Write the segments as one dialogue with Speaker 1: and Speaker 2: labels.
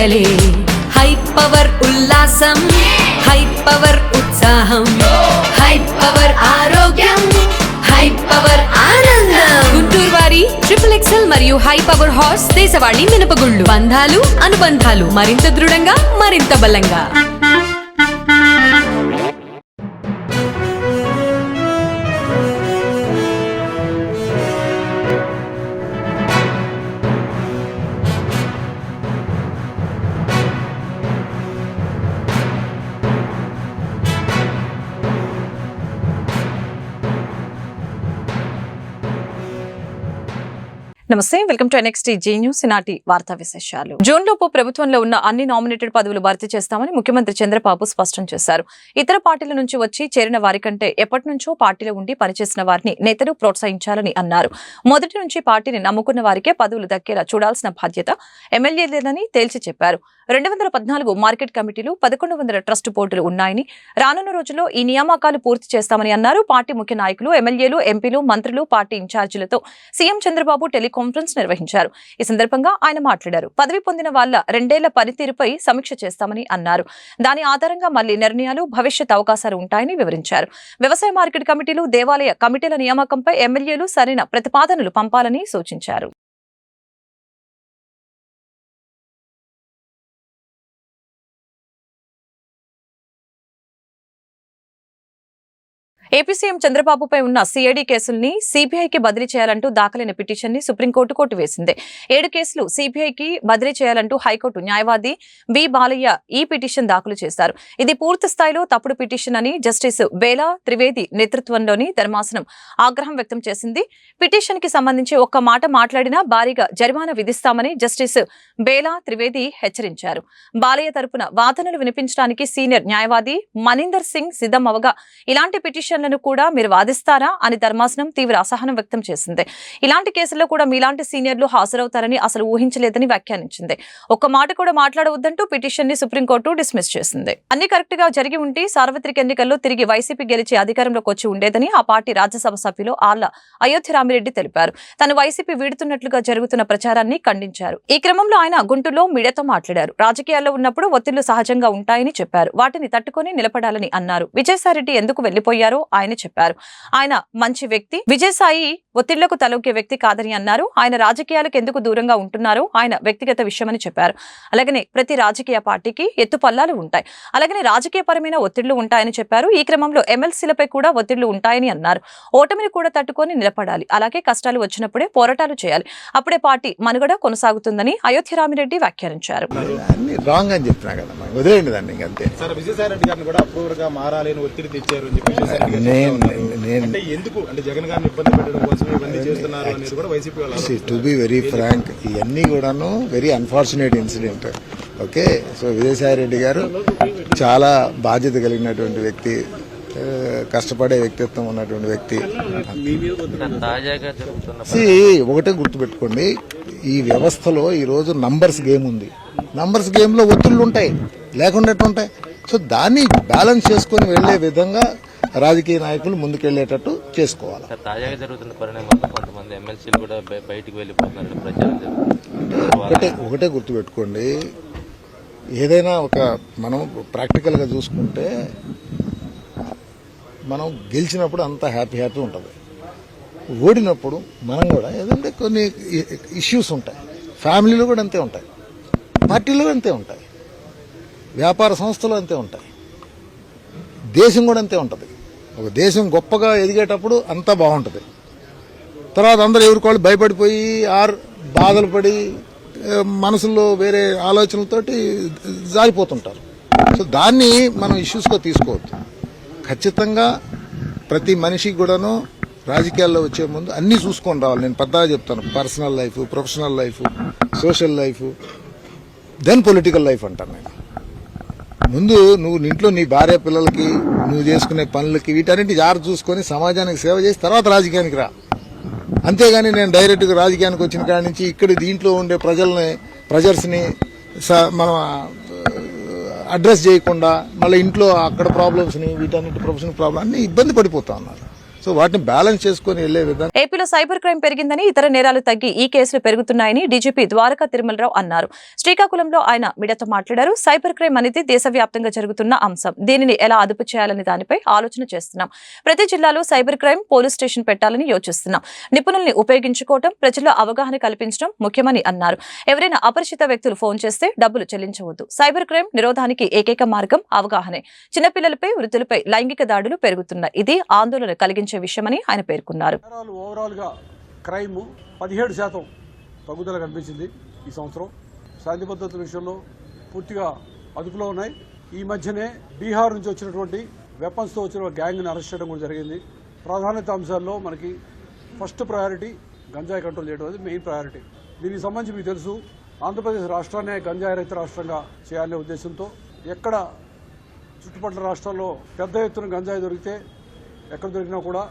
Speaker 1: పండగలే high power ఉల్లాసం high power ఉత్సాహం high power ఆరోగ్యం హై పవర్ ఆనందం. గుంటూరు వారి XXL మరియు హై పవర్ హార్స్ దేశవాళీ మినపగుళ్ళు. బంధాలు అనుబంధాలు మరింత దృఢంగా మరింత బలంగా.
Speaker 2: నమస్తే, welcome to NXT G news. నాటి వార్తా విశేషాలు. జూన్ లోపు ప్రభుత్వంలో ఉన్న అన్ని నామినేటెడ్ పదవులు భర్తీ చేస్తామని ముఖ్యమంత్రి చంద్రబాబు స్పష్టం చేశారు. ఇతర పార్టీల నుంచి వచ్చి చేరిన వారి కంటే ఎప్పటి నుంచో పార్టీలో ఉండి పనిచేసిన వారిని నేతలు ప్రోత్సహించాలని అన్నారు. మొదటి నుంచి పార్టీని నమ్ముకున్న వారికే పదవులు దక్కేలా చూడాల్సిన బాధ్యత ఎమ్మెల్యేలేదని తేల్చి చెప్పారు. 214 మార్కెట్ కమిటీలు, 1100 ట్రస్ట్ బోర్డులు ఉన్నాయని, రానున్న రోజుల్లో ఈ నియామకాలు పూర్తి చేస్తామని అన్నారు. పార్టీ ముఖ్య నాయకులు, ఎమ్మెల్యేలు, ఎంపీలు, మంత్రులు, పార్టీ ఇన్ఛార్జీలతో సీఎం చంద్రబాబు టెలికాన్ఫరెన్స్ నిర్వహించారు. ఈ సందర్భంగా ఆయన మాట్లాడారు. పదవి పొందిన వాళ్ళ 2 ఏళ్ల పనితీరుపై సమీక్ష చేస్తామని అన్నారు. దాని ఆధారంగా మళ్లీ నిర్ణయాలు, భవిష్యత్ అవకాశాలు ఉంటాయని వివరించారు. వ్యవసాయ మార్కెట్ కమిటీలు, దేవాలయ కమిటీల నియామకంపై ఎమ్మెల్యేలు సరైన ప్రతిపాదనలు పంపాలని సూచించారు. ఏపీ సీఎం చంద్రబాబుపై ఉన్న సిఐడి కేసుల్ని సిబిఐకి బదిలీ చేయాలంటూ దాఖలైన పిటిషన్ ని సుప్రీంకోర్టు కొట్టివేసింది. 7 కేసులు సిబిఐకి బదిలీ చేయాలంటూ హైకోర్టు న్యాయవాది వి బాలయ్య ఈ పిటిషన్ దాఖలు చేశారు. ఇది పూర్తి స్థాయిలో తప్పుడు పిటిషన్ అని జస్టిస్ బేలా త్రివేది నేతృత్వంలోని ధర్మాసనం ఆగ్రహం వ్యక్తం చేసింది. పిటిషన్ కి సంబంధించి ఒక్క మాట మాట్లాడినా భారీగా జరిమానా విధిస్తామని జస్టిస్ బేలా త్రివేది హెచ్చరించారు. బాలయ్య తరపున వాదనలు వినిపించడానికి సీనియర్ న్యాయవాది మనీందర్ సింగ్ సిద్ధం అవగా ఇలాంటి పిటిషన్ కూడా మీరు వాదిస్తారా అని ధర్మాసనం తీవ్ర అసహనం వ్యక్తం చేసింది. ఇలాంటి కేసుల్లో కూడా మీలాంటి సీనియర్లు హాజరవుతారని అసలు ఊహించలేదని వ్యాఖ్యానించింది. ఒక్క మాట కూడా మాట్లాడవద్దంటూ పిటిషన్ ని సుప్రీంకోర్టు డిస్మిస్ చేసింది. అన్ని కరెక్ట్ గా జరిగి ఉంటే సార్వత్రిక ఎన్నికల్లో తిరిగి వైసీపీ గెలిచి అధికారంలోకి వచ్చి ఉండేదని ఆ పార్టీ రాజ్యసభ సభ్యులు ఆళ్ల అయోధ్య రామిరెడ్డి తెలిపారు. తను వైసీపీ వీడుతున్నట్లుగా జరుగుతున్న ప్రచారాన్ని ఖండించారు. ఈ క్రమంలో ఆయన గుంటూరులో మీడియాతో మాట్లాడారు. రాజకీయాల్లో ఉన్నప్పుడు ఒత్తిళ్లు సహజంగా ఉంటాయని చెప్పారు. వాటిని తట్టుకొని నిలబడాలని అన్నారు. విజయసాయిరెడ్డి ఎందుకు వెళ్లిపోయారో ఆయన చెప్పారు. ఆయన మంచి వ్యక్తి, విజయసాయి ఒత్తిళ్లకు తలొగ్గే వ్యక్తి కాదని అన్నారు. ఆయన రాజకీయాలకు ఎందుకు దూరంగా ఉంటున్నారో ఆయన వ్యక్తిగత విషయమని చెప్పారు. అలాగనే ప్రతి రాజకీయ పార్టీకి ఎత్తుపల్లాలు ఉంటాయి, అలాగనే రాజకీయపరమైన ఒత్తిళ్లు ఉంటాయని చెప్పారు. ఈ క్రమంలో ఎమ్మెల్సీలపై కూడా ఒత్తిళ్లు ఉంటాయని అన్నారు. ఓటమిని కూడా తట్టుకొని నిలబడాలి, అలాగే కష్టాలు వచ్చినప్పుడే పోరాటాలు చేయాలి, అప్పుడే పార్టీ మనుగడ కొనసాగుతుందని అయోధ్య రామిరెడ్డి వ్యాఖ్యానించారు.
Speaker 3: టు బి వెరీ ఫ్రాంక్, ఇవన్నీ కూడాను very unfortunate incident. Okay, so Vijayasai Reddy గారు చాలా బాధ్యత కలిగినటువంటి వ్యక్తి, కష్టపడే వ్యక్తిత్వం ఉన్నటువంటి వ్యక్తి. ఒకటే గుర్తుపెట్టుకోండి, ఈ వ్యవస్థలో ఈరోజు నంబర్స్ గేమ్ ఉంది. నంబర్స్ గేమ్ లో ఒత్తిళ్లు ఉంటాయి, లేకుండా ఉంటాయి. సో దాన్ని బ్యాలెన్స్ చేసుకుని వెళ్లే విధంగా రాజకీయ నాయకులు ముందుకెళ్లేటట్టు చేసుకోవాలి.
Speaker 4: తాజాగా జరుగుతున్న పరిణామాల్లో కొంతమంది ఎమ్మెల్సీలు కూడా బయటికి వెళ్లిపోతున్నారు ప్రచారం జరుగుతుంది.
Speaker 3: ఒకటే గుర్తుపెట్టుకోండి, ఏదైనా మనం ప్రాక్టికల్ గా చూసుకుంటే మనం గెలిచినప్పుడు అంత హ్యాపీ ఉంటుంది. ఓడినప్పుడు మనం కూడా ఏదంటే కొన్ని ఇష్యూస్ ఉంటాయి. ఫ్యామిలీలో కూడా అంతే ఉంటాయి, పార్టీలో అంతే ఉంటాయి, వ్యాపార సంస్థలు అంతే ఉంటాయి, దేశం కూడా అంతే ఉంటుంది. ఒక దేశం గొప్పగా ఎదిగేటప్పుడు అంతా బాగుంటుంది. తర్వాత అందరూ ఎవరికోళ్ళు భయపడిపోయి బాధలు పడి మనసులో వేరే ఆలోచనలతోటి జారిపోతుంటారు. సో దాన్ని మనం ఇష్యూస్గా తీసుకోవద్దు. ఖచ్చితంగా ప్రతి మనిషికి కూడాను రాజకీయాల్లో వచ్చే ముందు అన్నీ చూసుకొని రావాలి. నేను పెద్దగా చెప్తాను, personal life, professional life, social life, then political life అంటాను నేను. ముందు నువ్వు ఇంట్లో నీ భార్య పిల్లలకి, నువ్వు చేసుకునే పనులకి, వీటన్నింటి జాగ్రత్త చూసుకొని సమాజానికి సేవ చేసి తర్వాత రాజకీయానికి రా. అంతేగాని నేను డైరెక్ట్గా రాజకీయానికి వచ్చిన కాడి నుంచి ఇక్కడ దీంట్లో ఉండే ప్రజర్స్ని మనం అడ్రస్ చేయకుండా మళ్ళీ ఇంట్లో అక్కడ ప్రాబ్లమ్స్ని, వీటన్నిటి ప్రొఫెషనల్ ప్రాబ్లమ్ అన్ని ఇబ్బంది పడిపోతా ఉన్నారు. సో సో వాటిని బ్యాలెన్స్ చేసుకొని వెళ్ళే విధంగా.
Speaker 2: ఏపీలో సైబర్ క్రైమ్ పెరిగిందని, ఇతర నేరాలు తగ్గి ఈ కేసులు పెరుగుతున్నాయని డీజీపీ ద్వారకా తిరుమలరావు అన్నారు. శ్రీకాకుళంలో ఆయన మీడియాతో మాట్లాడారు. సైబర్ క్రైమ్ అనేది దేశవ్యాప్తంగా జరుగుతున్న అంశం. దీనిని ఎలా అదుపు చేయాలనే దానిపై ఆలోచన చేస్తున్నాం. ప్రతి జిల్లాలో సైబర్ క్రైమ్ పోలీస్ స్టేషన్ పెట్టాలని యోచిస్తున్నాం. నిపుణుల్ని ఉపయోగించుకోవడం, ప్రజల్లో అవగాహన కల్పించడం ముఖ్యమని అన్నారు. ఎవరైనా అపరిచిత వ్యక్తులు ఫోన్ చేస్తే డబ్బులు చెల్లించవద్దు. సైబర్ క్రైమ్ నిరోధానికి ఏకైక మార్గం అవగాహనే. చిన్నపిల్లలపై, వృద్ధులపై లైంగిక దాడులు పెరుగుతున్నాయి. ఇది ఆందోళన కలిగించే విషయమని ఆయన పేర్కొన్నారు.
Speaker 5: ఓవరాల్ గా క్రైమ్ 17% తగ్గుదల కనిపించింది ఈ సంవత్సరం. శాంతి భద్రతల విషయంలో పూర్తిగా అదుపులో ఉన్నాయి. ఈ మధ్యనే బీహార్ నుంచి వచ్చినటువంటి వెపన్స్ తో వచ్చిన గ్యాంగ్ ని అరెస్ట్ చేయడం కూడా జరిగింది. ప్రాధాన్యత అంశాల్లో మనకి ఫస్ట్ ప్రయారిటీ గంజాయి కంట్రోల్ చేయడం అనేది మెయిన్ ప్రయారిటీ. దీనికి సంబంధించి మీకు తెలుసు, ఆంధ్రప్రదేశ్ రాష్ట్రాన్ని గంజాయి రహిత రాష్ట్రంగా చేయాలనే ఉద్దేశంతో ఎక్కడ చుట్టుపక్కల రాష్ట్రాల్లో పెద్ద ఎత్తున గంజాయి దొరికితే ఎక్కడ దొరికినా కూడా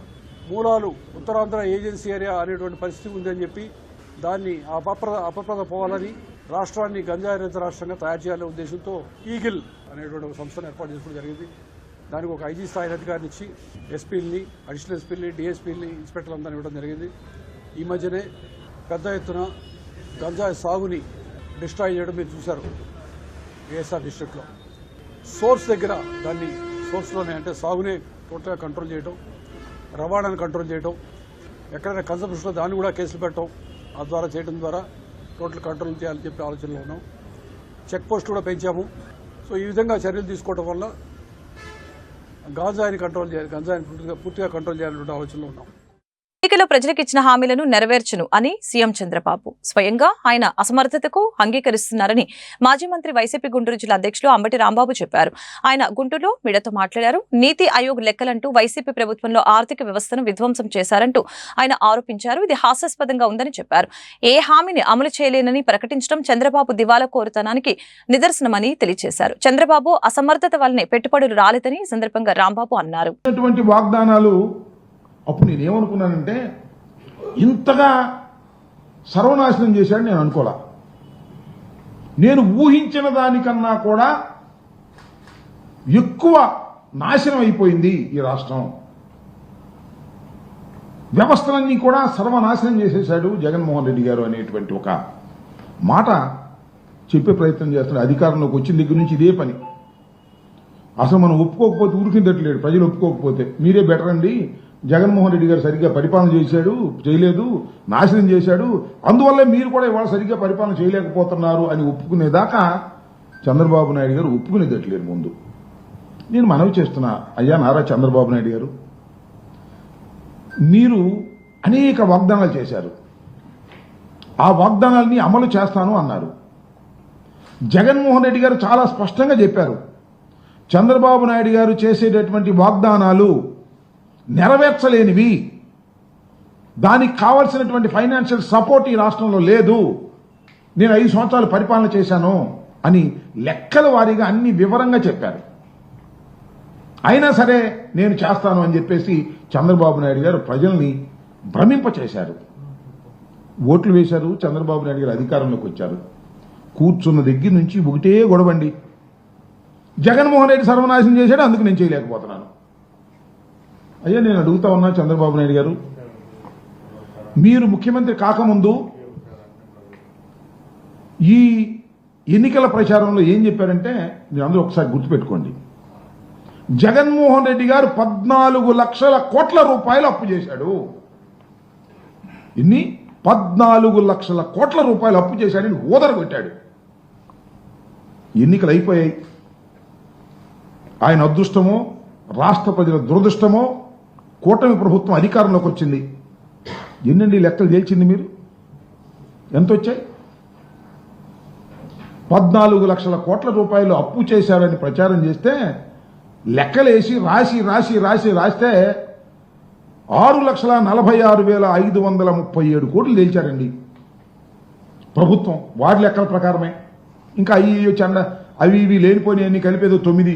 Speaker 5: మూలాలు ఉత్తరాంధ్ర ఏజెన్సీ ఏరియా అనేటువంటి పరిస్థితి ఉందని చెప్పి దాన్ని అపప్రద పోవాలని, రాష్ట్రాన్ని గంజాయి రహిత రాష్ట్రంగా తయారు చేయాలనే ఉద్దేశంతో ఈగిల్ అనేటువంటి ఒక సంస్థను ఏర్పాటు చేసుకోవడం జరిగింది. దానికి ఒక ఐజీ స్థాయి అధికారిని ఇచ్చి ఎస్పీలని, అడిషనల్ ఎస్పీలని, డిఎస్పీలని, ఇన్స్పెక్టర్లందరినీ ఇవ్వడం జరిగింది. ఈ మధ్యనే పెద్ద ఎత్తున గంజాయి సాగుని డిస్ట్రాయ్ చేయడం మీరు చూశారు ఏఎస్ఆర్ డిస్ట్రిక్ట్లో. సోర్స్ దగ్గర దాన్ని సోర్స్లోనే అంటే సాగునే టోటల్గా కంట్రోల్ చేయడం, రవాణాను కంట్రోల్ చేయడం, ఎక్కడైనా కన్సంప్షన్లో దాన్ని కూడా కేసులు పెట్టడం, ఆ ద్వారా చేయడం ద్వారా టోటల్ కంట్రోల్ చేయాలని చెప్పి ఆలోచనలో ఉన్నాం. చెక్ పోస్ట్ కూడా పెంచాము. సో ఈ విధంగా చర్యలు తీసుకోవడం వల్ల గంజాయిని కంట్రోల్ చేయాలి, గంజాయిని పూర్తిగా కంట్రోల్ చేయాలనే ఆలోచనలో ఉన్నాం.
Speaker 2: ఎన్నికల్లో ప్రజలకు ఇచ్చిన హామీలను నెరవేర్చును అని సీఎం చంద్రబాబు స్వయంగా ఆయన అసమర్థతకు అంగీకరిస్తున్నారని మాజీ మంత్రి వైసీపీ గుంటూరు జిల్లా అధ్యక్షులు అంబటి రాంబాబు చెప్పారు. ఆయన గుంటూరులో మీడియాతో మాట్లాడారు. నీతి ఆయోగ్ లెక్కలంటూ వైసీపీ ప్రభుత్వంలో ఆర్థిక వ్యవస్థను విధ్వంసం చేశారంటూ ఆయన ఆరోపించారు. ఇది హాస్యాస్పదంగా ఉందని చెప్పారు. ఏ హామీని అమలు చేయలేనని ప్రకటించడం చంద్రబాబు దివాలా కోరుతనానికి నిదర్శనమని తెలియజేశారు. చంద్రబాబు అసమర్థత వల్లనే పెట్టుబడులు రాలేదని ఈ సందర్భంగా రాంబాబు అన్నారు.
Speaker 6: అప్పుడు నేనేమనుకున్నానంటే ఇంతగా సర్వనాశనం చేశాడు నేను అనుకోలే. నేను ఊహించిన దానికన్నా కూడా ఎక్కువ నాశనం అయిపోయింది ఈ రాష్ట్రం. వ్యవస్థలన్నీ కూడా సర్వనాశనం చేసేశాడు జగన్మోహన్ రెడ్డి గారు అనేటువంటి ఒక మాట చెప్పే ప్రయత్నం చేస్తున్నాడు. అధికారంలోకి వచ్చిన దగ్గర నుంచి ఇదే పని. అసలు మనం ఒప్పుకోకపోతే ఊరికిందట్లేడు. ప్రజలు ఒప్పుకోకపోతే మీరే బెటర్ అండి, జగన్మోహన్ రెడ్డి గారు సరిగ్గా పరిపాలన చేయలేదు, నాశనం చేశాడు, అందువల్లే మీరు కూడా ఇవాళ సరిగ్గా పరిపాలన చేయలేకపోతున్నారు అని ఒప్పుకునేదాకా చంద్రబాబు నాయుడు గారు ఒప్పుకునేదట్లేరు. ముందు నేను మనవి చేస్తున్నా, అయ్యా నారా చంద్రబాబు నాయుడు గారు, మీరు అనేక వాగ్దానాలు చేశారు. ఆ వాగ్దానాలని అమలు చేస్తాను అన్నారు. జగన్మోహన్ రెడ్డి గారు చాలా స్పష్టంగా చెప్పారు, చంద్రబాబు నాయుడు గారు చేసేటటువంటి వాగ్దానాలు నెరవేర్చలేనివి, దానికి కావలసినటువంటి ఫైనాన్షియల్ సపోర్ట్ ఈ రాష్ట్రంలో లేదు, నేను 5 సంవత్సరాలు పరిపాలన చేశాను అని లెక్కల వారీగా అన్ని వివరంగా చెప్పారు. అయినా సరే నేను చేస్తాను అని చెప్పేసి చంద్రబాబు నాయుడు గారు ప్రజల్ని భ్రమింపచేశారు. ఓట్లు వేశారు. చంద్రబాబు నాయుడు గారు అధికారంలోకి వచ్చారు. కూర్చున్న దగ్గర నుంచి ఒకటే గొడవండి, జగన్మోహన్ రెడ్డి సర్వనాశనం చేశాడు, అందుకు నేను చేయలేకపోతున్నాను. అయ్యా నేను అడుగుతా ఉన్నా చంద్రబాబు నాయుడు గారు, మీరు ముఖ్యమంత్రి కాకముందు ఈ ఎన్నికల ప్రచారంలో ఏం చెప్పారంటే, మీరు అందరూ ఒకసారి గుర్తుపెట్టుకోండి, జగన్మోహన్ రెడ్డి గారు 14 లక్షల కోట్ల రూపాయలు అప్పు చేశాడు. ఇన్ని 14 లక్షల కోట్ల రూపాయలు అప్పు చేశాడని ఊదరగొట్టాడు. ఎన్నికలు అయిపోయాయి. ఆయన అదృష్టమో రాష్ట్ర ప్రజల దురదృష్టమో కూటమి ప్రభుత్వం అధికారంలోకి వచ్చింది. ఎన్నండి లెక్కలు తేల్చింది మీరు? ఎంత వచ్చాయి? 14 లక్షల కోట్ల రూపాయలు అప్పు చేశారని ప్రచారం చేస్తే లెక్కలేసి రాస్తే 6,46,537 కోట్లు తేల్చారండి ప్రభుత్వం. వాడి లెక్కల ప్రకారమే. ఇంకా అవి ఇవి లేనిపోయినాయన్ని కలిపేదో 9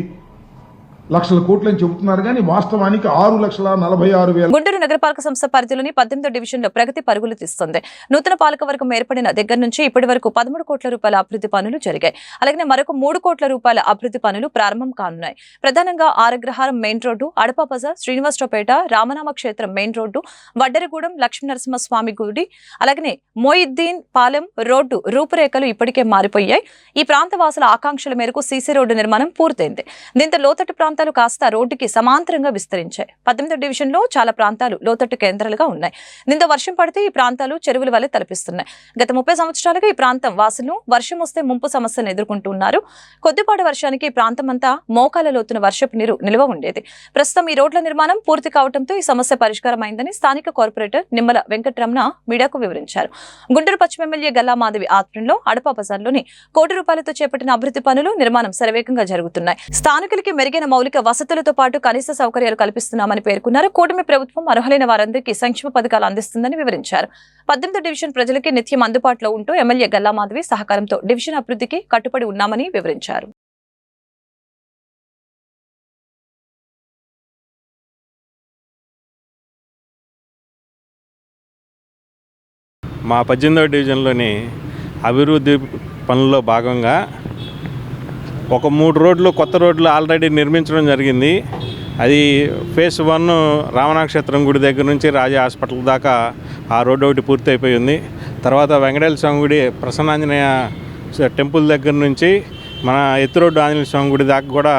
Speaker 6: లక్షల కోట్లని చెబుతున్నారు కానీ వాస్తవానికి 6,46,000.
Speaker 2: గుంటూరు నగరపాలక సంస్థ పరిధిలోని 18వ డివిజన్లో ప్రగతి పరుగులు తీస్తుంది. నూతన పాలక వర్గం ఏర్పడిన దగ్గర నుంచి ఇప్పటి వరకు 13 కోట్ల రూపాయల అభివృద్ధి పనులు జరిగాయి. అలాగే మరొక 3 కోట్ల రూపాయల అభివృద్ధి పనులు ప్రారంభం కానున్నాయి. ప్రధానంగా ఆరగ్రహారం మెయిన్ రోడ్డు, అడప బజార్, శ్రీనివాసరావుపేట, రామనామ క్షేత్రం మెయిన్ రోడ్డు, వడ్డరగూడెం లక్ష్మీనరసింహస్వామి గుడి, అలాగే మొయిద్దీన్ పాలెం రోడ్డు రూపురేఖలు ఇప్పటికే మారిపోయాయి. ఈ ప్రాంత వాసుల ఆకాంక్షల మేరకు సీసీ రోడ్డు నిర్మాణం పూర్తయింది. దీంతో లోతట్టు ప్రాంతాలు కాస్త రోడ్డుకి సమాంతరంగా విస్తరించాయి. 18వ డివిజన్లో చాలా ప్రాంతాలు లోతట్టు కేంద్రాలుగా ఉన్నాయి. దీంతో వర్షం పడితే ఈ ప్రాంతాలు చెరువుల వలె తలపిస్తున్నాయి. గత 30 సంవత్సరాలుగా ఈ ప్రాంతం వాసులు వర్షం వస్తే ముంపు సమస్యను ఎదుర్కొంటున్నారు. కొద్దిపాటి వర్షానికి ఈ ప్రాంతం అంతా మోకాల లోతున వర్షపు నీరు నిల్వ ఉండేది. ప్రస్తుతం ఈ రోడ్ల నిర్మాణం పూర్తి కావడంతో ఈ సమస్య పరిష్కారమైందని స్థానిక కార్పొరేటర్ నిమ్మల వెంకటరమణ మీడియాకు వివరించారు. గుంటూరు పశ్చిమ ఎమ్మెల్యే గల్లా మాధవి ఆధ్వర్యంలో అడప బజార్లోని కోటి రూపాయలతో చేపట్టిన అభివృద్ధి పనులు నిర్మాణం శరవేగంగా జరుగుతున్నాయి. స్థానికులకి మెరుగైన మౌలిక వసతులతో పాటు కనీస సౌకర్యాలు కల్పిస్తున్నామని పేర్కొన్నారు. కూటమి ప్రభుత్వం అర్హులైన వారందరికీ సంక్షేమ పథకాలు అందిస్తుందని వివరించారు. 18వ డివిజన్ ప్రజలకి నిత్యం అందుబాటులో ఉంటూ ఎమ్మెల్యే గల్లా మాధవి సహకారంతో డివిజన్ అభివృద్ధికి కట్టుబడి ఉన్నామని వివరించారు.
Speaker 7: మా 18వ డివిజన్లోని అభివృద్ధి పనుల్లో భాగంగా ఒక 3 రోడ్లు కొత్త రోడ్లు ఆల్రెడీ నిర్మించడం జరిగింది. అది ఫేజ్ 1 రామనాక్షేత్రం గుడి దగ్గర నుంచి రాజా హాస్పిటల్ దాకా ఆ రోడ్డు ఒకటి పూర్తి అయిపోయింది. తర్వాత వెంకటేశ్వర స్వామి గుడి ప్రసన్నాంజనేయ టెంపుల్ దగ్గర నుంచి మన ఎత్తు రోడ్డు ఆంజనేయ స్వామి గుడి దాకా కూడా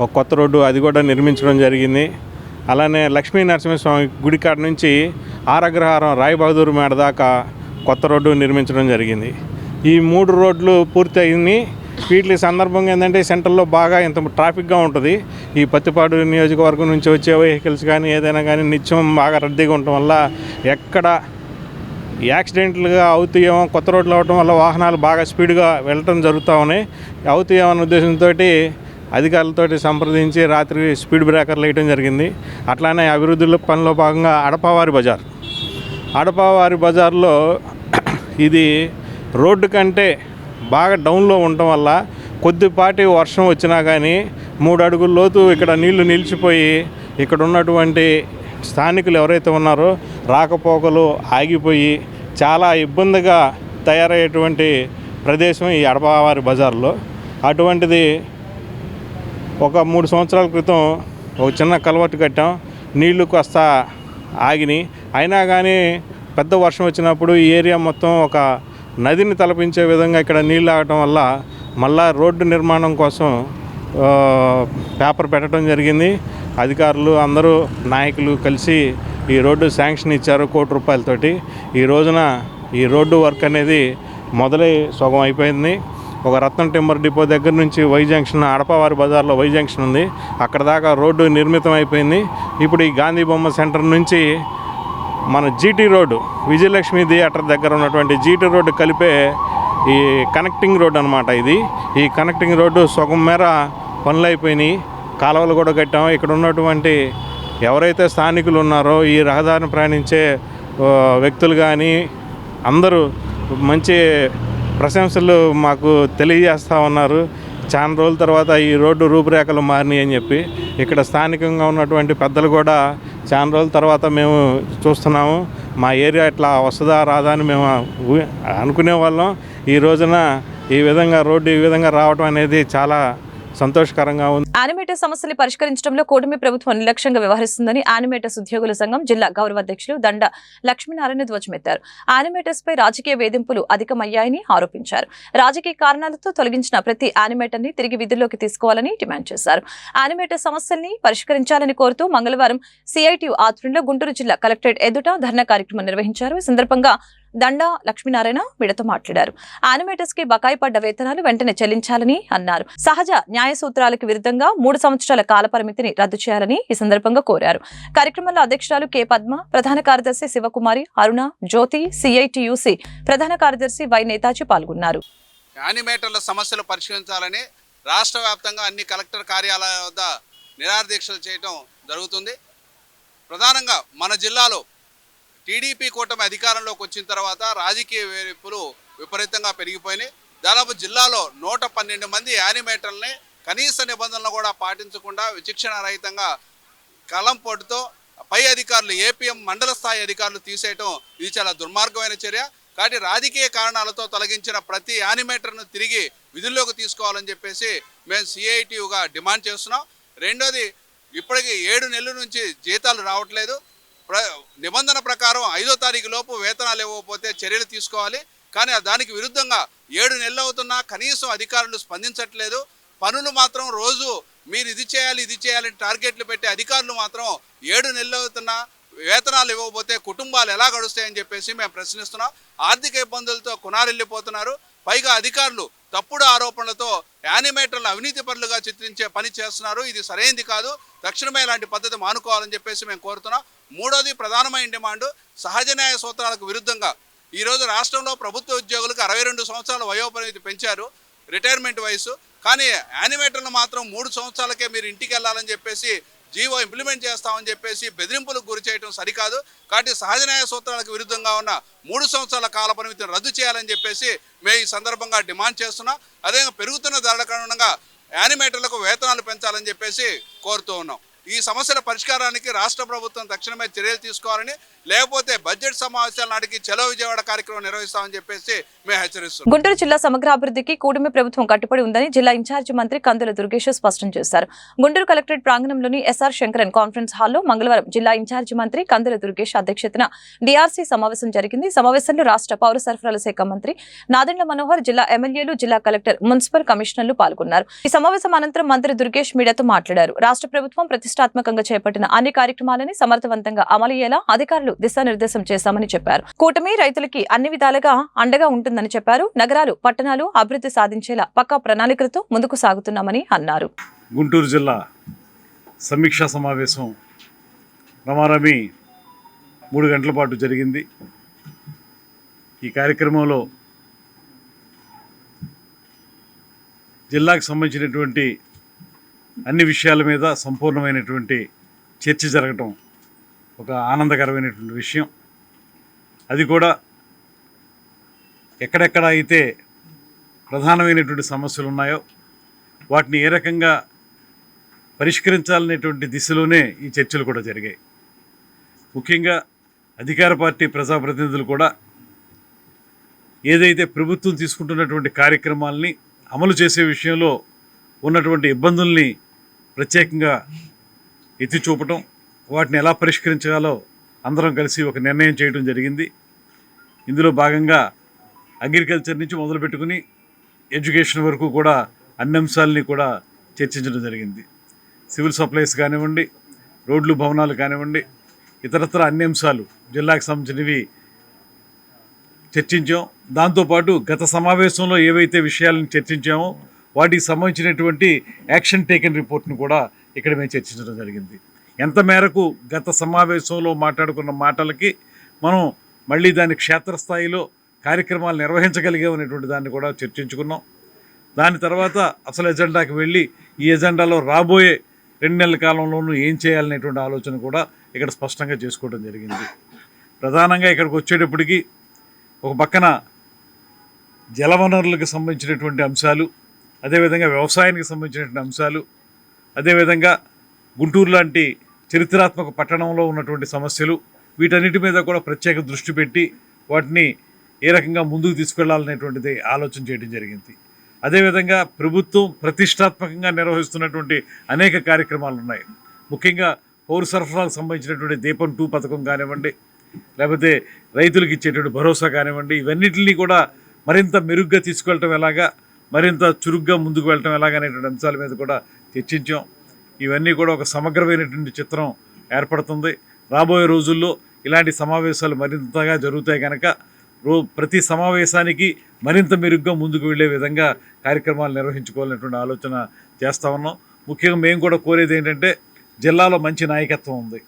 Speaker 7: ఒక కొత్త రోడ్డు అది కూడా నిర్మించడం జరిగింది. అలానే లక్ష్మీ నరసింహస్వామి గుడి కాడ నుంచి ఆరగ్రహారం రాయ్ బహదూర్ మేడ దాకా కొత్త రోడ్డు నిర్మించడం జరిగింది. ఈ 3 రోడ్లు పూర్తి అయింది. వీటి సందర్భంగా ఏంటంటే సెంటర్లో బాగా ఇంత ట్రాఫిక్గా ఉంటుంది. ఈ పత్తిపాడు నియోజకవర్గం నుంచి వచ్చే వెహికల్స్ కానీ ఏదైనా కానీ నిత్యం బాగా రద్దీగా ఉండటం వల్ల ఎక్కడ యాక్సిడెంట్లుగా అవుతాయేమో, కొత్త రోడ్లు అవటం వల్ల వాహనాలు బాగా స్పీడ్గా వెళ్ళటం జరుగుతూ ఉన్నాయి. అవుతాయేమో అన్న ఉద్దేశంతో అధికారులతో సంప్రదించి రాత్రి స్పీడ్ బ్రేకర్లు వేయడం జరిగింది. అట్లానే అభివృద్ధి పనిలో భాగంగా అడపవారి బజార్లో ఇది రోడ్డు కంటే బాగా డౌన్లో ఉండటం వల్ల కొద్దిపాటి వర్షం వచ్చినా కానీ 3 అడుగుల లోతు ఇక్కడ నీళ్లు నిలిచిపోయి ఇక్కడ ఉన్నటువంటి స్థానికులు ఎవరైతే ఉన్నారో రాకపోకలు ఆగిపోయి చాలా ఇబ్బందిగా తయారయ్యేటువంటి ప్రదేశం ఈ అడపవారి బజార్లో. అటువంటిది ఒక 3 సంవత్సరాల క్రితం ఒక చిన్న కలవట్టు కట్టాం. నీళ్లు కాస్త ఆగినాయి. అయినా కానీ పెద్ద వర్షం వచ్చినప్పుడు ఈ ఏరియా మొత్తం ఒక నదిని తలపించే విధంగా ఇక్కడ నీళ్ళు ఆగటం వల్ల మళ్ళా రోడ్డు నిర్మాణం కోసం పేపర్ పెట్టడం జరిగింది. అధికారులు అందరూ నాయకులు కలిసి ఈ రోడ్డు శాంక్షన్ ఇచ్చారు 1 కోటి రూపాయలతోటి. ఈ రోజున ఈ రోడ్డు వర్క్ అనేది మొదలై సగం అయిపోయింది. ఒక రత్నం టింబర్ డిపో దగ్గర నుంచి వై జంక్షన్, అడపవారి బజార్లో వై జంక్షన్ ఉంది, అక్కడ దాకా రోడ్డు నిర్మితం అయిపోయింది. ఇప్పుడు ఈ గాంధీ బొమ్మ సెంటర్ నుంచి మన జీటీ రోడ్డు, విజయలక్ష్మి థియేటర్ దగ్గర ఉన్నటువంటి జీటీ రోడ్డు కలిపే ఈ కనెక్టింగ్ రోడ్డు అనమాట. ఈ కనెక్టింగ్ రోడ్డు సగం మేర పనులు అయిపోయినాయి. కాలువలు కూడా కట్టాము. ఇక్కడ ఉన్నటువంటి ఎవరైతే స్థానికులు ఉన్నారో ఈ రహదారిని ప్రయాణించే వ్యక్తులు కానీ అందరూ మంచి ప్రశంసలు మాకు తెలియజేస్తూ ఉన్నారు. చాలా రోజుల తర్వాత ఈ రోడ్డు రూపురేఖలు మారినాయి అని చెప్పి ఇక్కడ స్థానికంగా ఉన్నటువంటి పెద్దలు కూడా చాలా రోజుల తర్వాత మేము చూస్తున్నాము. మా ఏరియా ఇట్లా వస్తుందా రాదా అని మేము అనుకునే వాళ్ళం. ఈ రోజున ఈ విధంగా రోడ్డు ఈ విధంగా రావడం అనేది చాలా సంతోషకరంగా ఉంది.
Speaker 2: యానిమేటర్స్ సమస్యలు పరిష్కరించడంలో కూటమి ప్రభుత్వం నిర్లక్ష్యంగా వ్యవహరిస్తుందని యానిమేటర్స్ ఉద్యోగుల సంఘం జిల్లా గౌరవ అధ్యక్షులు దండ లక్ష్మీనారాయణ ధ్వజమెత్తారు. యానిమేటర్స్ పై రాజకీయ వేధింపులు అధికమయ్యాయని ఆరోపించారు. రాజకీయ కారణాలతో తొలగించిన ప్రతి యానిమేటర్ ని తిరిగి విధుల్లోకి తీసుకోవాలని డిమాండ్ చేశారు. యానిమేటర్ సమస్యల్ని పరిష్కరించాలని కోరుతూ మంగళవారం సిఐటియు ఆధ్వర్యంలో గుంటూరు జిల్లా కలెక్టరేట్ ఎదుట ధర్నా కార్యక్రమం నిర్వహించారు. ఈ సందర్భంగా దండ లక్ష్మీనారాయణ వీడితో మాట్లాడారు. యానిమేటర్స్ కి బకాయి పడ్డ వేతనాలు వెంటనే చెల్లించాలని అన్నారు. సహజ న్యాయ సూత్రాలకు విరుద్ధంగా 3 సంవత్సరాల కాల పరిమితిని రద్దు చేయాలని ఈ సందర్భంగా కోరారు. కార్యక్రమంలో అధ్యక్షురాలు కె పద్మ, ప్రధాన కార్యదర్శి శివకుమారి, అరుణ, జ్యోతి, సిఐటియుసి ప్రధాన కార్యదర్శి వై నేతాజీ పాల్గొన్నారు.
Speaker 8: యానిమేటర్ల సమస్యలు పరిష్కరించాలని రాష్ట్ర వ్యాప్తంగా అన్ని కలెక్టర్ కార్యాలయాల వద్ద నిరాదీక్షలు చేయడం జరుగుతుంది. ప్రధానంగా మన జిల్లాలో టీడీపీ కూటమి అధికారంలోకి వచ్చిన తర్వాత రాజకీయ వేధింపులు విపరీతంగా పెరిగిపోయినాయి. దాదాపు జిల్లాలో 112 మంది యానిమేటర్లని కనీస నిబంధనలు కూడా పాటించకుండా విచక్షణ రహితంగా కలం పోటుతో పై అధికారులు ఏపీఎం మండల స్థాయి అధికారులు తీసేయటం ఇది చాలా దుర్మార్గమైన చర్య. కాబట్టి రాజకీయ కారణాలతో తొలగించిన ప్రతి యానిమేటర్ను తిరిగి విధుల్లోకి తీసుకోవాలని చెప్పేసి మేము సిఐటియుగా డిమాండ్ చేస్తున్నాం. రెండోది, ఇప్పటికీ 7 నెలల నుంచి జీతాలు రావట్లేదు. నిబంధన ప్రకారం 5వ తారీఖు లోపు వేతనాలు ఇవ్వకపోతే చర్యలు తీసుకోవాలి. కానీ దానికి విరుద్ధంగా 7 నెలలు అవుతున్నా కనీసం అధికారులు స్పందించట్లేదు. పనులు మాత్రం రోజు మీరు ఇది చేయాలి టార్గెట్లు పెట్టే అధికారులు మాత్రం 7 నెలలు అవుతున్నా వేతనాలు ఇవ్వకపోతే కుటుంబాలు ఎలా గడుస్తాయని చెప్పేసి మేము ప్రశ్నిస్తున్నాం. ఆర్థిక ఇబ్బందులతో కునారెళ్ళిపోతున్నారు. పైగా అధికారులు తప్పుడు ఆరోపణలతో యానిమేటర్లు అవినీతి పరులుగా చిత్రించే పని చేస్తున్నారు. ఇది సరైనది కాదు. తక్షణమే ఇలాంటి పద్ధతి మానుకోవాలని చెప్పేసి మేము కోరుతున్నాం. మూడోది, ప్రధానమైన డిమాండ్, సహజ న్యాయ సూత్రాలకు విరుద్ధంగా ఈరోజు రాష్ట్రంలో ప్రభుత్వ ఉద్యోగులకు 62 సంవత్సరాల వయోపరిమితి పెంచారు, రిటైర్మెంట్ వయసు. కానీ యానిమేటర్లు మాత్రం 3 సంవత్సరాలకే మీరు ఇంటికి వెళ్ళాలని చెప్పేసి జీవో ఇంప్లిమెంట్ చేస్తామని చెప్పేసి బెదిరింపులకు గురి చేయడం సరికాదు. కాబట్టి సహజ న్యాయ సూత్రాలకు విరుద్ధంగా ఉన్న 3 సంవత్సరాల కాల పరిమితిని రద్దు చేయాలని చెప్పేసి మేము ఈ సందర్భంగా డిమాండ్ చేస్తున్నాం. అదేవిధంగా పెరుగుతున్న ధరలకు అనుగుణంగా యానిమేటర్లకు వేతనాలు పెంచాలని చెప్పేసి కోరుతూ ఉన్నాం. ఈ సమస్యల పరిష్కారానికి రాష్ట్ర ప్రభుత్వం తక్షణమే చర్యలు తీసుకోవాలని, లేకపోతే బడ్జెట్ సమావేశాల నాటికి చలో విజయవాడ కార్యక్రమం నిర్వహిస్తామని చెప్పేసి మేము హెచ్చరిస్తున్నాం.
Speaker 2: గుంటూరు జిల్లా సమగ్ర అభివృద్ధికి కూటమి ప్రభుత్వం కట్టుబడి ఉందని జిల్లా ఇన్ఛార్జి మంత్రి కందుల దుర్గేష్ స్పష్టం చేశారు. గుంటూరు కలెక్టరేట్ ప్రాంగణంలోని ఎస్ఆర్ శంకరన్ కాన్ఫరెన్స్ హాల్లో మంగళవారం జిల్లా ఇన్ఛార్జి మంత్రి కందుల దుర్గేష్ అధ్యక్షతన డిఆర్సీ సమావేశం జరిగింది. సమావేశంలో రాష్ట్ర పౌర సరఫరాల శాఖ మంత్రి నాదెండ్ల మనోహర్, జిల్లా ఎమ్మెల్యేలు, జిల్లా కలెక్టర్, మున్సిపల్ కమిషనర్లు పాల్గొన్నారు. ఈ సమావేశం అనంతరం మంత్రి దుర్గేష్ మీడియాతో మాట్లాడారు. రాష్ట్ర ప్రభుత్వం ప్రతిష్టాత్మకంగా చేపట్టిన అన్ని కార్యక్రమాలని సమర్థవంతంగా అమలయ్యేలా అధికారులు దిశానిర్దేశం చేశామని చెప్పారు. కూటమి రైతులకి అన్ని విధాలుగా అండగా ఉంటుందని చెప్పారు. నగరాలు, పట్టణాలు అభివృద్ధి సాధించేలా పక్కా ప్రణాళికలతో ముందుకు సాగుతున్నామని అన్నారు.
Speaker 9: గుంటూరు జిల్లా సమీక్షా సమావేశం రమారమి 3 గంటల పాటు జరిగింది. ఈ కార్యక్రమంలో జిల్లాకు సంబంధించినటువంటి అన్ని విషయాల మీద సంపూర్ణమైనటువంటి చర్చ జరగటం ఒక ఆనందకరమైనటువంటి విషయం. అది కూడా ఎక్కడెక్కడ అయితే ప్రధానమైనటువంటి సమస్యలు ఉన్నాయో వాటిని ఏ రకంగా పరిష్కరించాలనేటువంటి దిశలోనే ఈ చర్చలు కూడా జరిగాయి. ముఖ్యంగా అధికార పార్టీ ప్రజాప్రతినిధులు కూడా ఏదైతే ప్రభుత్వం తీసుకుంటున్నటువంటి కార్యక్రమాలని అమలు చేసే విషయంలో ఉన్నటువంటి ఇబ్బందుల్ని ప్రత్యేకంగా ఎత్తి చూపటం, వాటిని ఎలా పరిష్కరించాలో అందరం కలిసి ఒక నిర్ణయం చేయడం జరిగింది. ఇందులో భాగంగా అగ్రికల్చర్ నుంచి మొదలుపెట్టుకుని ఎడ్యుకేషన్ వరకు కూడా అన్ని అంశాలని కూడా చర్చించడం జరిగింది. సివిల్ సప్లైస్ కానివ్వండి, రోడ్లు, భవనాలు కానివ్వండి, ఇతరత్ర అన్ని అంశాలు జిల్లాకు సంబంధించినవి చర్చించాం. దాంతోపాటు గత సమావేశంలో ఏవైతే విషయాలను చర్చించామో వాటికి సంబంధించినటువంటి యాక్షన్ టేకెన్ రిపోర్ట్ను కూడా ఇక్కడ మేము చర్చించడం జరిగింది. ఎంత మేరకు గత సమావేశంలో మాట్లాడుకున్న మాటలకి మనం మళ్ళీ దాని క్షేత్రస్థాయిలో కార్యక్రమాలు నిర్వహించగలిగామనేటువంటి దాన్ని కూడా చర్చించుకున్నాం. దాని తర్వాత అసలు ఎజెండాకి వెళ్ళి ఈ ఎజెండాలో రాబోయే 2 నెలల కాలంలోనూ ఏం చేయాలనేటువంటి ఆలోచన కూడా ఇక్కడ స్పష్టంగా చేసుకోవడం జరిగింది. ప్రధానంగా ఇక్కడికి వచ్చేటప్పటికి ఒక పక్కన జలవనరులకు సంబంధించినటువంటి అంశాలు, అదేవిధంగా వ్యవసాయానికి సంబంధించినటువంటి అంశాలు, అదేవిధంగా గుంటూరు లాంటి చరిత్రాత్మక పట్టణంలో ఉన్నటువంటి సమస్యలు, వీటన్నిటి మీద కూడా ప్రత్యేక దృష్టి పెట్టి వాటిని ఏ రకంగా ముందుకు తీసుకెళ్లాలనేటువంటిది ఆలోచన చేయడం జరిగింది. అదేవిధంగా ప్రభుత్వం ప్రతిష్టాత్మకంగా నిర్వహిస్తున్నటువంటి అనేక కార్యక్రమాలు ఉన్నాయి. ముఖ్యంగా పౌర సరఫరాలకు సంబంధించినటువంటి దీపం 2 పథకం కానివ్వండి, లేకపోతే రైతులకు ఇచ్చేటువంటి భరోసా కానివ్వండి, ఇవన్నిటిని కూడా మరింత మెరుగ్గా తీసుకెళ్ళటం ఎలాగా, మరింత చురుగ్గా ముందుకు వెళ్ళటం ఎలాగనేటువంటి అంశాల మీద కూడా చర్చించాం. ఇవన్నీ కూడా ఒక సమగ్రమైనటువంటి చిత్రం ఏర్పడుతుంది. రాబోయే రోజుల్లో ఇలాంటి సమావేశాలు మరింతగా జరుగుతాయి కనుక ప్రతి సమావేశానికి మరింత మెరుగ్గా ముందుకు వెళ్ళే విధంగా కార్యక్రమాలు నిర్వహించుకోవాలనేటువంటి ఆలోచన చేస్తూ ఉన్నాం. ముఖ్యంగా మేము కూడా కోరేది ఏంటంటే జిల్లాలో మంచి నాయకత్వం ఉంది,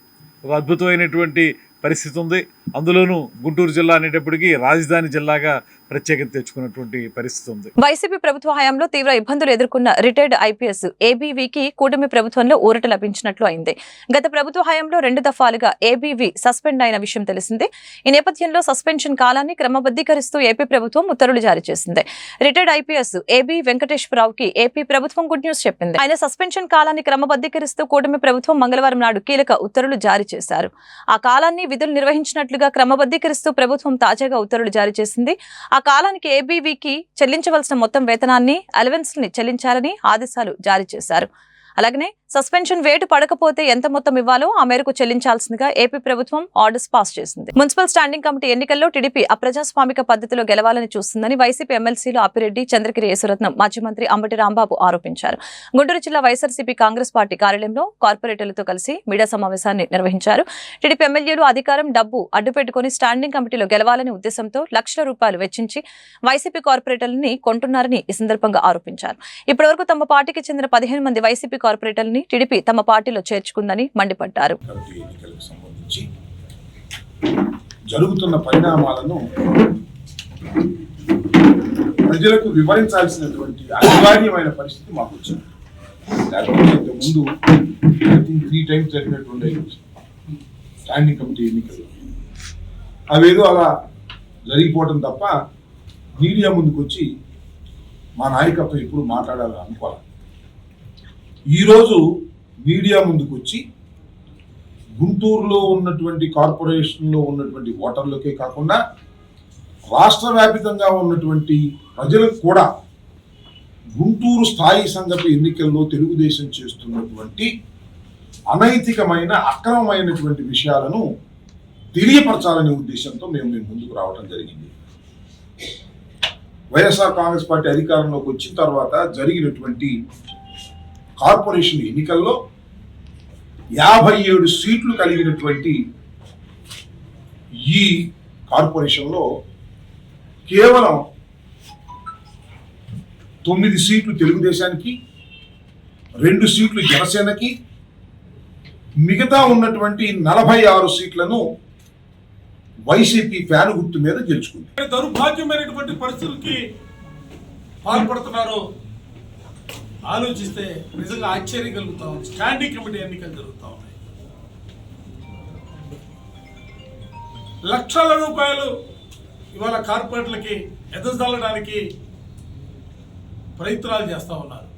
Speaker 9: ఒక అద్భుతమైనటువంటి పరిస్థితి ఉంది. అందులోనూ గుంటూరు జిల్లా అనేటప్పటికీ రాజధాని జిల్లాగా ప్రత్యేకత తెచ్చుకున్నటువంటి పరిస్థితి ఉంది.
Speaker 2: వైసీపీ ప్రభుత్వ హయాంలో తీవ్ర ఇబ్బందులు ఎదుర్కొన్న రిటైర్డ్ ఐపీఎస్ ఏబీవీకి కూటమి ప్రభుత్వంలో ఊరట లభించినట్లు అయింది. గత ప్రభుత్వ హయాంలో 2 దఫాలుగా ఏబీవీ సస్పెండ్ అయిన విషయం తెలిసిందే. ఈ నేపథ్యంలో సస్పెన్షన్ కాలాన్ని క్రమబద్ధీకరిస్తూ ఏపీ ప్రభుత్వం ఉత్తర్వులు జారీ చేసింది. రిటైర్డ్ ఐపీఎస్ ఏబీ వెంకటేశ్వరరావుకి ఏపీ ప్రభుత్వం గుడ్ న్యూస్ చెప్పింది. ఆయన సస్పెన్షన్ కాలాన్ని క్రమబద్ధీకరిస్తూ కూటమి ప్రభుత్వం మంగళవారం నాడు కీలక ఉత్తర్వులు జారీ చేశారు. ఆ కాలాన్ని విధులు నిర్వహించినట్లుగా క్రమబద్ధీకరిస్తూ ప్రభుత్వం తాజాగా ఉత్తర్వులు జారీ చేసింది. ఆ కాలానికి ఏబీవీకి చెల్లించవలసిన మొత్తం వేతనాన్ని, అలవెన్స్ ని చెల్లించాలని ఆదేశాలు జారీ చేశారు. అలాగనే సస్పెన్షన్ వేటు పడకపోతే ఎంత మొత్తం ఇవ్వాలో ఆ మేరకు చెల్లించాల్సిందిగా ఏపీ ప్రభుత్వం ఆర్డర్స్ పాస్ చేసింది. మున్సిపల్ స్టాండింగ్ కమిటీ ఎన్నికల్లో టీడీపీ అప్రజాస్వామిక పద్ధతిలో గెలవాలని చూస్తుందని వైసీపీ ఎమ్మెల్సీలు అప్పిరెడ్డి, చంద్రగిరి యేసురత్నం, మాజీ మంత్రి అంబటి రాంబాబు ఆరోపించారు. గుంటూరు జిల్లా వైఎస్ఆర్సీపీ కాంగ్రెస్ పార్టీ కార్యాలయంలో కార్పొరేటర్లతో కలిసి మీడియా సమావేశాన్ని నిర్వహించారు. టీడీపీ ఎమ్మెల్యేలు అధికారం, డబ్బు అడ్డుపెట్టుకుని స్టాండింగ్ కమిటీలో గెలవాలనే ఉద్దేశంతో లక్షల రూపాయలు వెచ్చించి వైసీపీ కార్పొరేటర్లని కొంటున్నారని ఈ సందర్భంగా ఆరోపించారు. ఇప్పటివరకు తమ పార్టీకి చెందిన 15 మంది వైసీపీ కార్పొరేటర్లని టీడీపీ తమ పార్టీలో చేర్చుకుందని మండిపడ్డారు.
Speaker 6: ఎన్నికలకు సంబంధించి జరుగుతున్న పరిణామాలను ప్రజలకు వివరించాల్సినటువంటి అనివార్యమైన పరిస్థితి మాకు వచ్చింది. లేకపోతే ఇంతకుముందు 3 times జరిగినటువంటి స్టాండింగ్ కమిటీ ఎన్నికలు అవేదో అలా జరిగిపోవటం తప్ప మీడియా ముందుకు వచ్చి మా నాయకత్వం ఎప్పుడు మాట్లాడాలని అనుకోవాలి. ఈరోజు మీడియా ముందుకు వచ్చి గుంటూరులో ఉన్నటువంటి కార్పొరేషన్లో ఉన్నటువంటి ఓటర్లకే కాకుండా రాష్ట్ర వ్యాపితంగా ఉన్నటువంటి ప్రజలకు కూడా గుంటూరు స్థాయి సంఘపు ఎన్నికల్లో తెలుగుదేశం చేస్తున్నటువంటి అనైతికమైన, అక్రమమైనటువంటి విషయాలను తెలియపరచాలనే ఉద్దేశంతో మేము ముందుకు రావడం జరిగింది. వైఎస్ఆర్ కాంగ్రెస్ పార్టీ అధికారంలోకి వచ్చిన తర్వాత జరిగినటువంటి కార్పొరేషన్ ఎన్నికల్లో 57 సీట్లు కలిగినటువంటి ఈ కార్పొరేషన్లో కేవలం 9 సీట్లు తెలుగుదేశానికి, 2 సీట్లు జనసేనకి, మిగతా ఉన్నటువంటి 46 సీట్లను వైసీపీ ఫ్యాన్ గుర్తు మీద గెలుచుకుంది.
Speaker 10: దౌర్భాగ్యమైనటువంటి పరిస్థితులకి పాల్పడుతున్నారో ఆలోచిస్తే నిజంగా ఆశ్చర్యం కలుగుతా ఉంది. స్టాండింగ్ కమిటీ ఎన్నికలు జరుగుతూ ఉన్నాయి. లక్షల రూపాయలు ఇవాళ కార్పొరేట్లకి ఎదజల్లడానికి ప్రయత్నాలు చేస్తూ ఉన్నారు.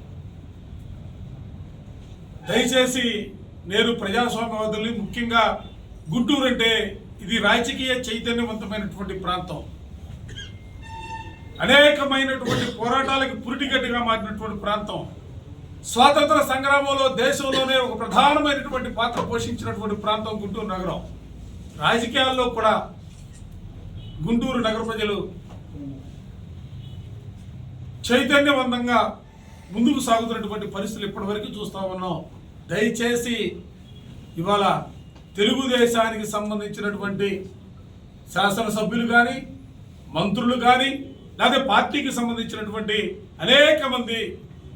Speaker 10: దయచేసి నేను ప్రజాస్వామ్యవాదుల్ని, ముఖ్యంగా గుంటూరు అంటే ఇది రాజకీయ చైతన్యవంతమైనటువంటి ప్రాంతం, అనేకమైనటువంటి పోరాటాలకు పురిటిగట్టుగా మారినటువంటి ప్రాంతం, స్వాతంత్ర సంగ్రామంలో దేశంలోనే ఒక ప్రధానమైనటువంటి పాత్ర పోషించినటువంటి ప్రాంతం గుంటూరు నగరం. రాజకీయాల్లో కూడా గుంటూరు నగర ప్రజలు చైతన్యవంతంగా ముందుకు సాగుతున్నటువంటి పరిస్థితులు ఇప్పటివరకు చూస్తూ ఉన్నాం. దయచేసి ఇవాళ తెలుగుదేశానికి సంబంధించినటువంటి శాసనసభ్యులు కానీ, మంత్రులు కానీ, లేదా పార్టీకి సంబంధించినటువంటి అనేక మంది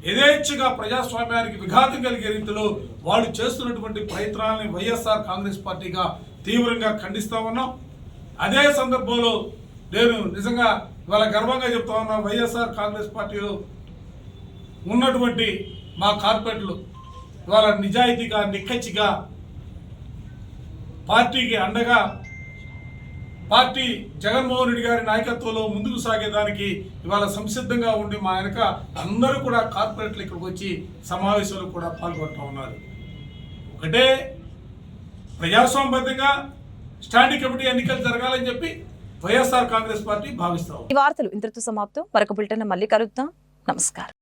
Speaker 10: యథేచ్ఛగా ప్రజాస్వామ్యానికి విఘాతం కలిగే రీతిలో వాళ్ళు చేస్తున్నటువంటి ప్రయత్నాలని వైఎస్ఆర్ కాంగ్రెస్ పార్టీగా తీవ్రంగా ఖండిస్తా ఉన్నాం. అదే సందర్భంలో నేను నిజంగా ఇవాళ గర్వంగా చెప్తా ఉన్నా, వైఎస్ఆర్ కాంగ్రెస్ పార్టీలో ఉన్నటువంటి మా కార్పొరేటర్లు ఇవాళ నిజాయితీగా, నిక్కచ్చిగా పార్టీకి అండగా, పార్టీ జగన్మోహన్ రెడ్డి గారి నాయకత్వంలో ముందుకు సాగేదానికి ఇవాళ సంసిద్ధంగా ఉండి మా వెనక అందరూ కూడా కార్పొరేట్లు ఇక్కడికి వచ్చి సమావేశాలు కూడా పాల్గొంటూ ఉన్నారు. ఒకటే ప్రజాస్వామ్యబద్ధంగా స్టాండింగ్ కమిటీ ఎన్నికలు జరగాలని చెప్పి వైఎస్ఆర్ కాంగ్రెస్ పార్టీ భావిస్తాం.
Speaker 2: ఈ వార్తలు ఇంతటితో సమాప్తం. మరొక బులెటిన్ మళ్ళీ కలుద్దాం. నమస్కారం.